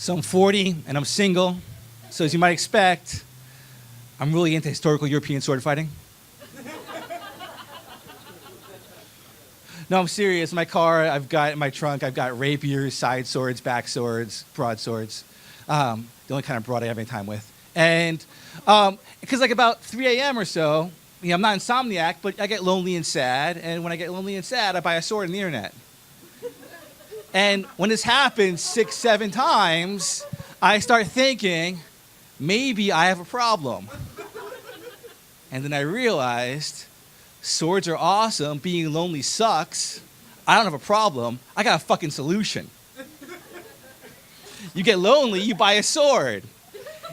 So I'm 40 and I'm single. So as you might expect, I'm really into historical European sword fighting. No, I'm serious. In my car, in my trunk, I've got rapiers, side swords, back swords, broadswords. The only kind of broad I have any time with. And because like about 3 a.m. or so, I'm not insomniac, but I get lonely and sad. And when I get lonely and sad, I buy a sword on the internet. And when this happens 6, 7 times, I start thinking, maybe I have a problem. And then I realized, swords are awesome, being lonely sucks. I don't have a problem, I got a fucking solution. You get lonely, you buy a sword.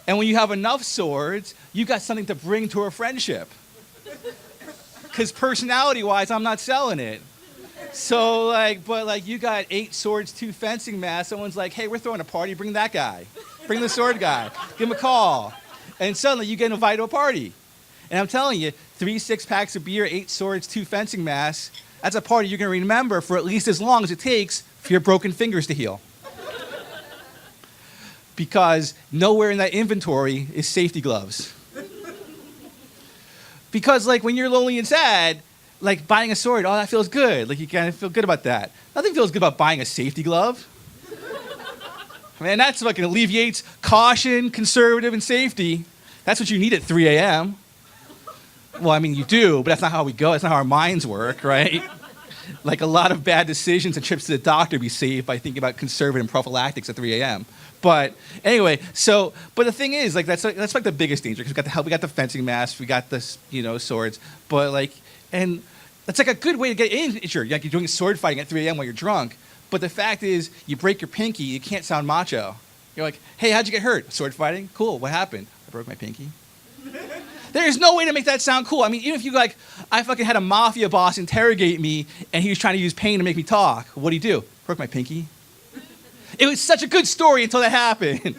And when you have enough swords, you got something to bring to a friendship. Because personality-wise, I'm not selling it. So, you got 8 swords, 2 fencing masks. Someone's like, hey, we're throwing a party. Bring that guy. Bring the sword guy. Give him a call. And suddenly you get invited to a party. And I'm telling you, 3 6-packs of beer, 8 swords, 2 fencing masks, that's a party you're going to remember for at least as long as it takes for your broken fingers to heal. Because nowhere in that inventory is safety gloves. Because, when you're lonely and sad, buying a sword, oh, that feels good. You kind of feel good about that. Nothing feels good about buying a safety glove. Man, that's fucking alleviates caution, conservative, and safety. That's what you need at 3 a.m. Well, I mean, you do, but that's not how we go. That's not how our minds work, right? A lot of bad decisions and trips to the doctor be saved by thinking about conservative and prophylactics at 3 a.m. But anyway, but the thing is, that's the biggest danger, because we got the fencing masks, we got the, swords, but and that's a good way to get injured. You're doing sword fighting at 3 a.m. while you're drunk. But the fact is, you break your pinky, you can't sound macho. You're like, hey, how'd you get hurt? Sword fighting? Cool, what happened? I broke my pinky. There's no way to make that sound cool. I mean, even if you I fucking had a mafia boss interrogate me and he was trying to use pain to make me talk. What'd he do? Broke my pinky. It was such a good story until that happened.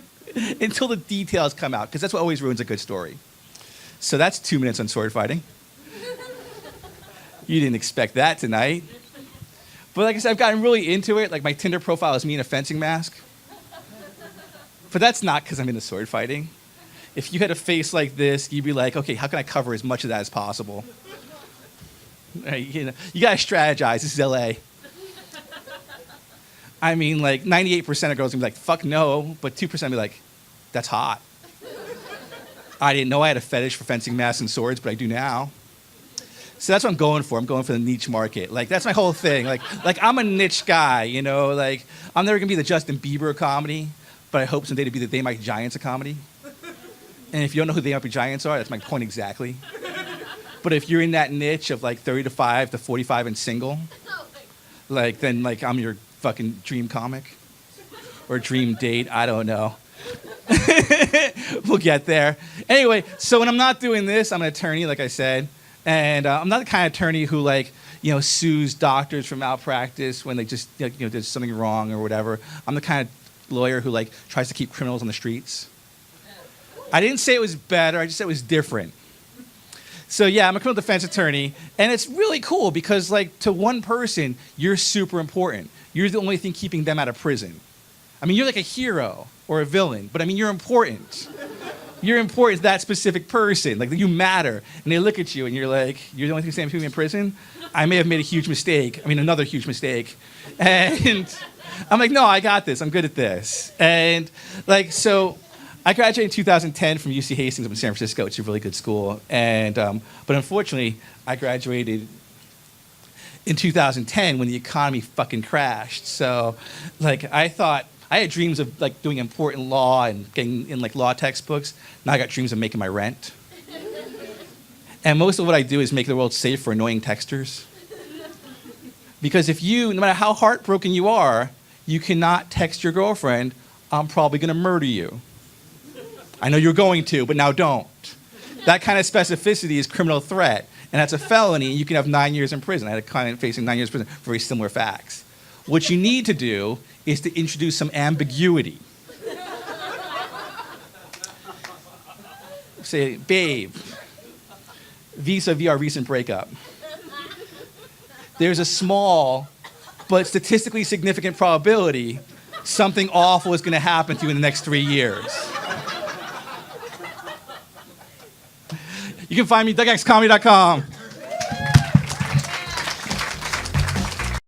Until the details come out, because that's what always ruins a good story. So that's 2 minutes on sword fighting. You didn't expect that tonight. But like I said, I've gotten really into it. My Tinder profile is me in a fencing mask. But that's not because I'm into sword fighting. If you had a face like this, you'd be like, okay, how can I cover as much of that as possible? Right, you got to strategize. This is LA. I mean, 98% of girls would be like, fuck no. But 2% would be like, that's hot. I didn't know I had a fetish for fencing masks and swords, but I do now. So that's what I'm going for. I'm going for the niche market. That's my whole thing. I'm a niche guy, I'm never going to be the Justin Bieber of comedy, but I hope someday to be the They Might Giants of comedy. And if you don't know who They Might Be Giants are, that's my point exactly. But if you're in that niche of 35 to 45 and single, then I'm your fucking dream comic or dream date. I don't know. We'll get there. Anyway, so when I'm not doing this, I'm an attorney, like I said. And I'm not the kind of attorney who sues doctors for malpractice when they just did something wrong or whatever. I'm the kind of lawyer who tries to keep criminals on the streets. I didn't say it was better. I just said it was different. So yeah, I'm a criminal defense attorney, and it's really cool because to one person, you're super important. You're the only thing keeping them out of prison. I mean, you're like a hero or a villain, but I mean, you're important. You're important to that specific person. You matter. And they look at you and you're you're the only thing keeping me in prison? I may have made a huge mistake. I mean, another huge mistake. And I'm no, I got this. I'm good at this. And so I graduated in 2010 from UC Hastings up in San Francisco. It's a really good school. And but unfortunately, I graduated in 2010 when the economy fucking crashed. So I thought, I had dreams of doing important law and getting in law textbooks. Now I got dreams of making my rent. And most of what I do is make the world safe for annoying texters. Because no matter how heartbroken you are, you cannot text your girlfriend, I'm probably gonna murder you. I know you're going to, but now don't. That kind of specificity is criminal threat, and that's a felony, and you can have 9 years in prison. I had a client facing 9 years in prison for very similar facts. What you need to do is to introduce some ambiguity. Say, babe, vis-a-vis our recent breakup, there's a small but statistically significant probability something awful is going to happen to you in the next 3 years. You can find me, DougXComedy.com.